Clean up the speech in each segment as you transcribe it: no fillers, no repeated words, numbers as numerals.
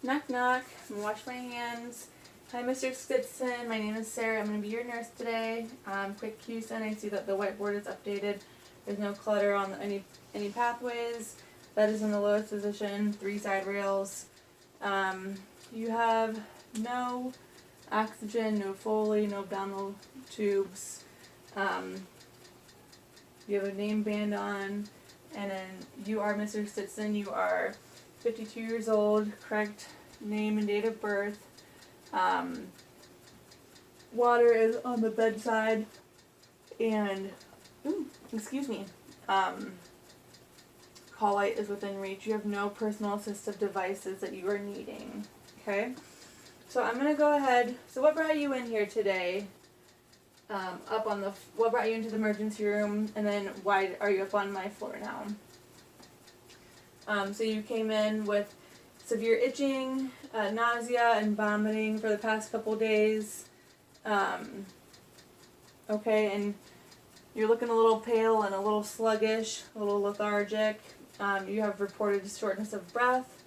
Knock, knock. I'm gonna wash my hands. Hi, Mr. Stitson. My name is Sarah. I'm going to be your nurse today. Quick Houston. I see that the whiteboard is updated. There's no clutter on any pathways. Bed is in the lowest position. 3 side rails. You have no oxygen, no Foley, no abdominal tubes. You have a name band on, and then you are Mr. Stitson. You are 52 years old, correct name and date of birth. Water is on the bedside, and call light is within reach. You have no personal assistive devices that you are needing. Okay, so I'm gonna go ahead. So what brought you in here today? What brought you into the emergency room, and then why are you up on my floor now? So you came in with severe itching, nausea, and vomiting for the past couple days. Okay, and you're looking a little pale and a little sluggish, a little lethargic. You have reported shortness of breath,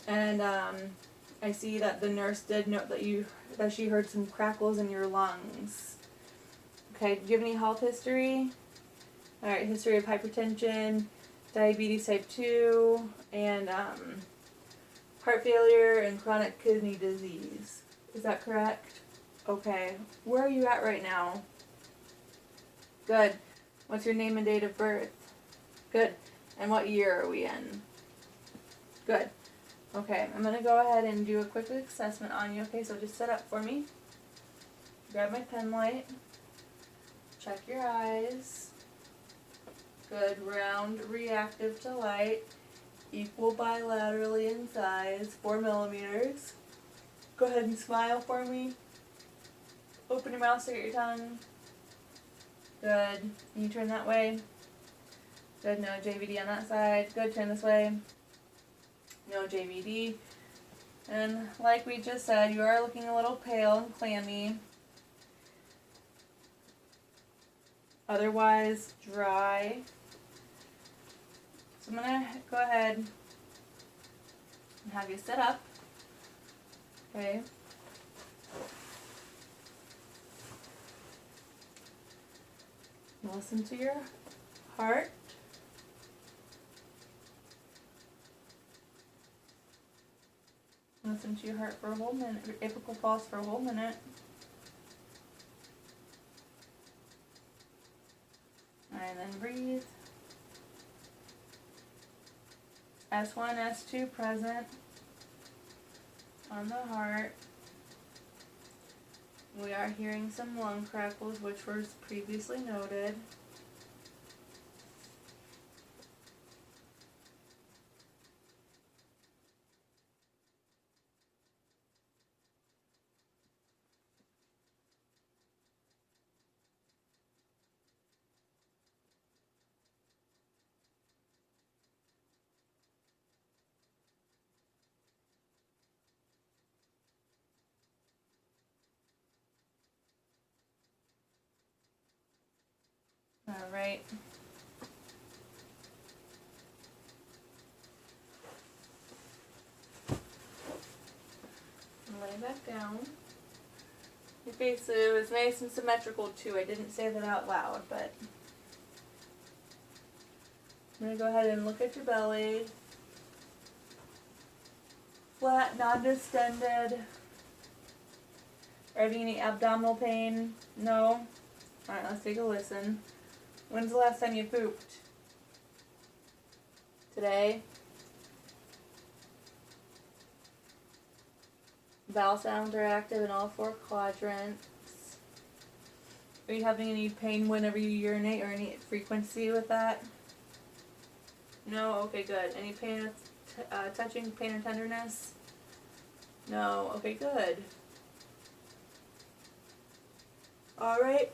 and I see that the nurse did note that she heard some crackles in your lungs. Okay, do you have any health history? All right, history of hypertension, diabetes type 2, and heart failure and chronic kidney disease. Is that correct? Okay. Where are you at right now? Good. What's your name and date of birth? Good. And what year are we in? Good. Okay, I'm going to go ahead and do a quick assessment on you. Okay, so just sit up for me. Grab my pen light. Check your eyes. Good. Round, reactive to light. Equal bilaterally in size. 4 millimeters. Go ahead and smile for me. Open your mouth, stick out your tongue. Good. Can you turn that way? Good. No JVD on that side. Good. Turn this way. No JVD. And like we just said, you are looking a little pale and clammy. Otherwise, dry. So I'm going to go ahead and have you sit up. Okay. Listen to your heart. Listen to your heart for a whole minute. Your apical pulse for a whole minute. And then breathe. S1, S2 present on the heart. We are hearing some lung crackles, which was previously noted. All right. Lay back down. Your face was nice and symmetrical too. I didn't say that out loud, but I'm going to go ahead and look at your belly. Flat, non-distended. Are you having any abdominal pain? No? Alright, let's take a listen. When's the last time you pooped? Today? Bowel sounds are active in all 4 quadrants. Are you having any pain whenever you urinate or any frequency with that? No? Okay, good. Any pain with touching, pain or tenderness? No? Okay, good. Alright.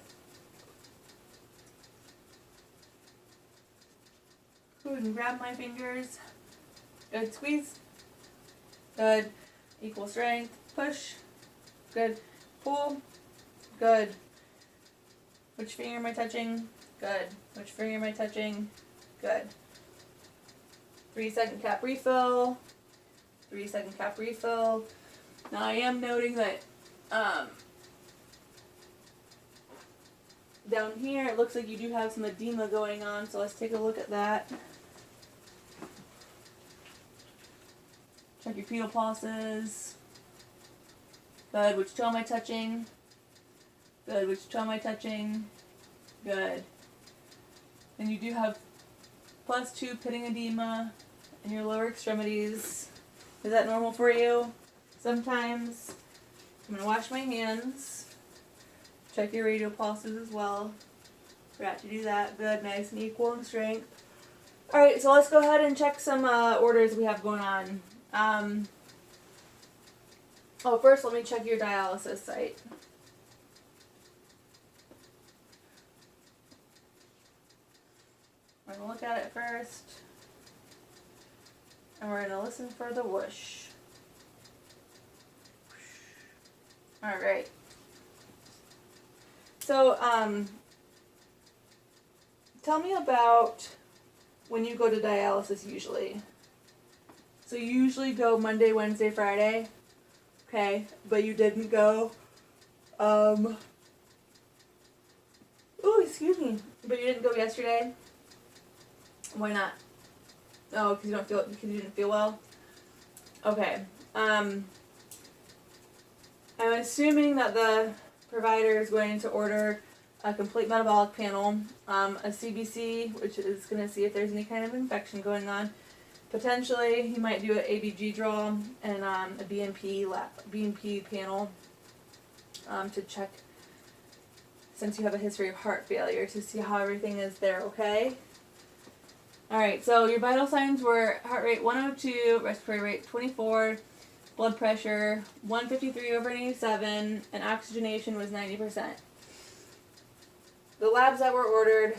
Go ahead and grab my fingers. Good. Squeeze. Good. Equal strength. Push. Good. Pull. Good. Which finger am I touching? Good. Which finger am I touching? Good. 3-second cap refill. 3-second cap refill. Now I am noting that down here it looks like you do have some edema going on, so let's take a look at that. Check your pedal pulses. Good. Which toe am I touching? Good. Which toe am I touching? Good. And you do have +2 pitting edema in your lower extremities. Is that normal for you? Sometimes. I'm going to wash my hands. Check your radial pulses as well. Forgot to do that. Good. Nice and equal in strength. Alright, so let's go ahead and check some orders we have going on. First let me check your dialysis site. We're going to look at it first. And we're going to listen for the whoosh. Alright. So, tell me about when you go to dialysis usually. So you usually go Monday, Wednesday, Friday. Okay, but you didn't go, excuse me. But you didn't go yesterday? Why not? Oh, because you didn't feel well? Okay. I'm assuming that the provider is going to order a complete metabolic panel, a CBC, which is going to see if there's any kind of infection going on. Potentially, he might do an ABG draw and a BNP panel to check, since you have a history of heart failure, to see how everything is there, okay? Alright, so your vital signs were heart rate 102, respiratory rate 24, blood pressure 153/87, and oxygenation was 90%. The labs that were ordered,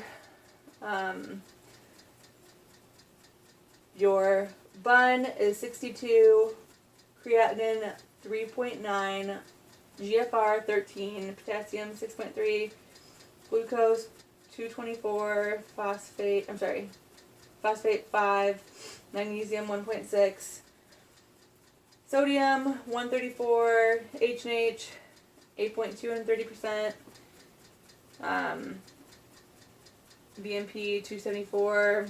your BUN is 62, creatinine 3.9, GFR 13, potassium 6.3, glucose 224, phosphate 5, magnesium 1.6, sodium 134, H&H 8.2 and 30%, BNP 274,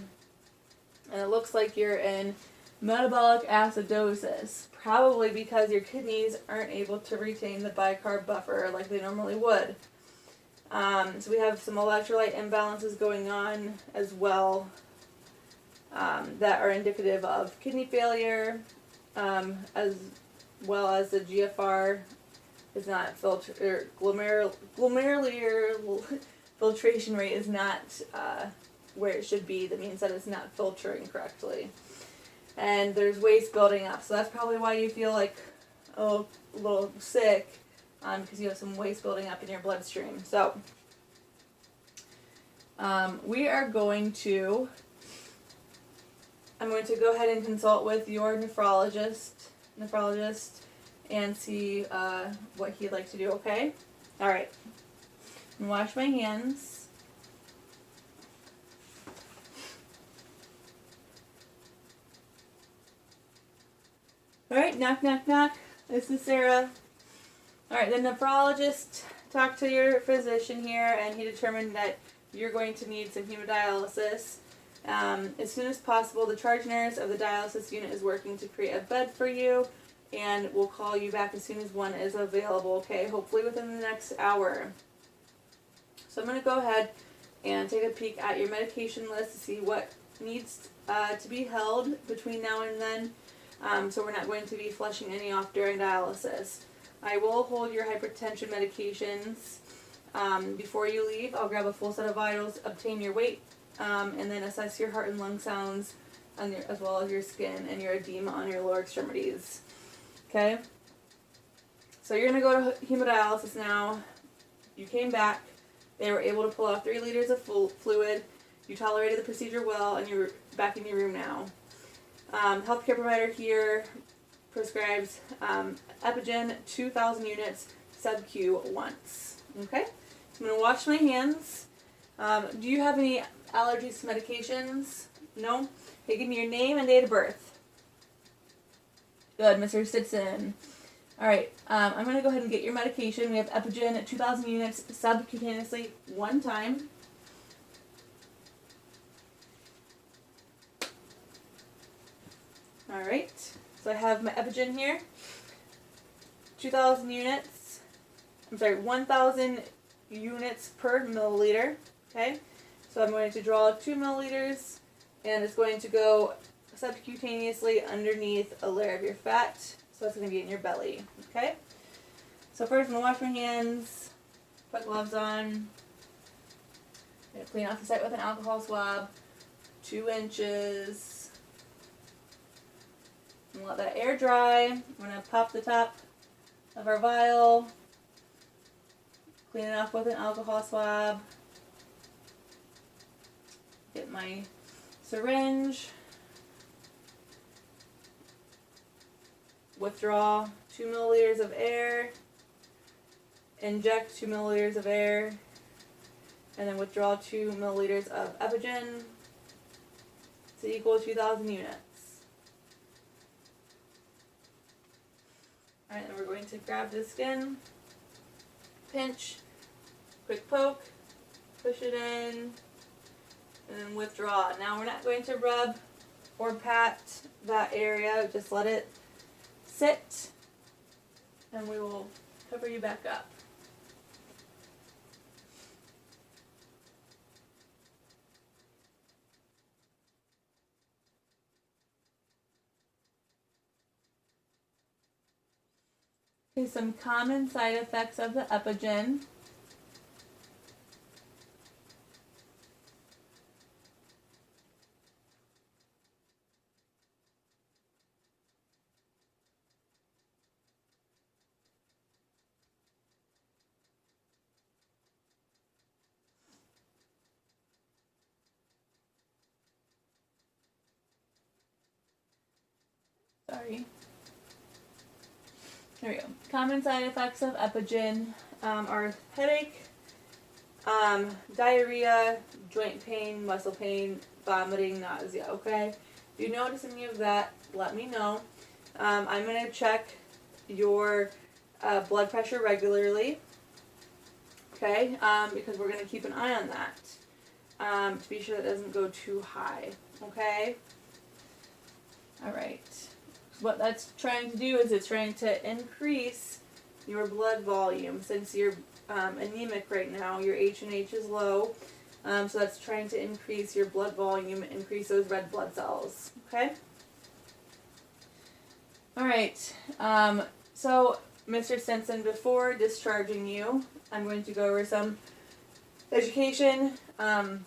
and it looks like you're in metabolic acidosis, probably because your kidneys aren't able to retain the bicarb buffer like they normally would. So we have some electrolyte imbalances going on as well that are indicative of kidney failure, as well as the GFR is not glomerular filtration rate is not where it should be. That means that it's not filtering correctly. And there's waste building up, so that's probably why you feel like a little sick, because you have some waste building up in your bloodstream. So I'm going to go ahead and consult with your nephrologist, and see what he'd like to do. Okay. All right. And wash my hands. Alright, knock, knock, knock. This is Sarah. Alright, the nephrologist talked to your physician here, and he determined that you're going to need some hemodialysis. As soon as possible, the charge nurse of the dialysis unit is working to create a bed for you, and we'll call you back as soon as one is available, okay? Hopefully within the next hour. So I'm going to go ahead and take a peek at your medication list to see what needs to be held between now and then. So we're not going to be flushing any off during dialysis. I will hold your hypertension medications. Before you leave, I'll grab a full set of vitals, obtain your weight, and then assess your heart and lung sounds, as well as your skin and your edema on your lower extremities. Okay? So you're going to go to hemodialysis now. You came back. They were able to pull off 3 liters of fluid. You tolerated the procedure well, and you're back in your room now. Healthcare provider here prescribes Epigen 2,000 units sub-Q once. Okay? I'm going to wash my hands. Do you have any allergies to medications? No? Okay, give me your name and date of birth. Good, Mr. Stinson. All right, I'm going to go ahead and get your medication. We have Epigen at 2,000 units subcutaneously one time. All right, so I have my Epigen here. 2,000 units. I'm sorry, 1,000 units per milliliter. Okay, so I'm going to draw 2 milliliters, and it's going to go subcutaneously underneath a layer of your fat. So that's going to be in your belly. Okay. So first, I'm going to wash my hands, put gloves on. I'm going to clean off the site with an alcohol swab, 2 inches. And let that air dry. We're going to pop the top of our vial, clean it off with an alcohol swab. Get my syringe. Withdraw 2 milliliters of air, inject 2 milliliters of air, and then withdraw 2 milliliters of Epigen to equal 2,000 units. Alright, then we're going to grab the skin, pinch, quick poke, push it in, and then withdraw. Now we're not going to rub or pat that area, just let it sit, and we will cover you back up. Okay, some common side effects of the Epigen. Sorry. There we go. Common side effects of Epigen are headache, diarrhea, joint pain, muscle pain, vomiting, nausea, okay? If you notice any of that, let me know. I'm going to check your blood pressure regularly, okay? Because we're going to keep an eye on that to be sure that it doesn't go too high, okay? All right. What that's trying to do is it's trying to increase your blood volume. Since you're anemic right now, your H&H is low, so that's trying to increase your blood volume, increase those red blood cells, okay? All right, so Mr. Stinson, before discharging you, I'm going to go over some education. The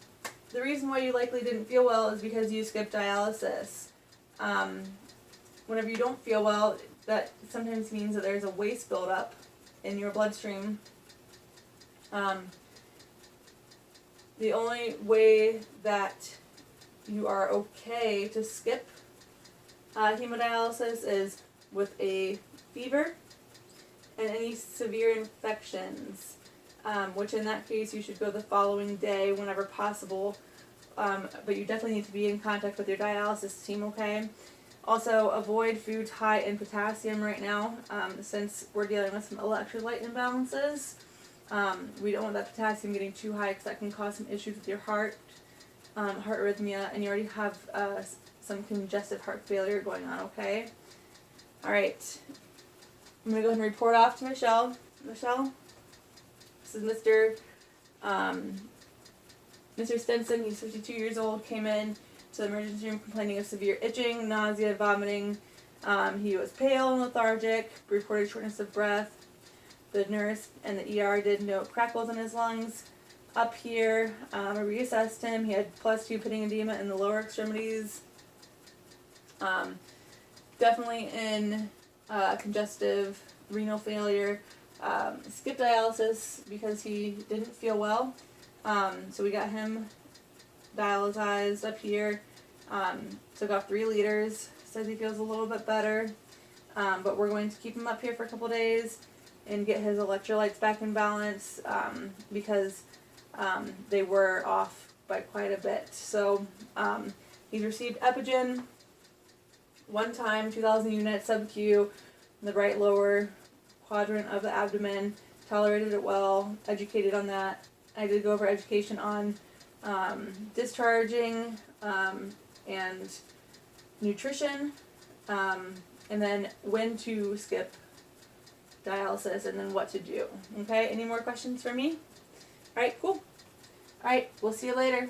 reason why you likely didn't feel well is because you skipped dialysis. Whenever you don't feel well, that sometimes means that there's a waste buildup in your bloodstream. The only way that you are okay to skip hemodialysis is with a fever and any severe infections, which in that case you should go the following day whenever possible. But you definitely need to be in contact with your dialysis team, okay? Also, avoid foods high in potassium right now, since we're dealing with some electrolyte imbalances. We don't want that potassium getting too high because that can cause some issues with your heart, heart arrhythmia, and you already have some congestive heart failure going on, okay? All right. I'm going to go ahead and report off to Michelle. Michelle, this is Mr. Stinson. He's 52 years old, came in to the emergency room complaining of severe itching, nausea, vomiting. He was pale and lethargic, reported shortness of breath. The nurse and the ER did note crackles in his lungs. Up here, I reassessed him. He had +2 pitting edema in the lower extremities. Definitely in congestive renal failure. Skipped dialysis because he didn't feel well. So we got him dialyzed up here. Took off 3 liters. Says he feels a little bit better. But we're going to keep him up here for a couple days and get his electrolytes back in balance because they were off by quite a bit. So he's received Epigen. one time, 2,000 units, sub-Q, in the right lower quadrant of the abdomen. Tolerated it well, educated on that. I did go over education on discharging and nutrition, and then when to skip dialysis and then what to do. Okay, any more questions for me? Alright, cool. Alright, we'll see you later.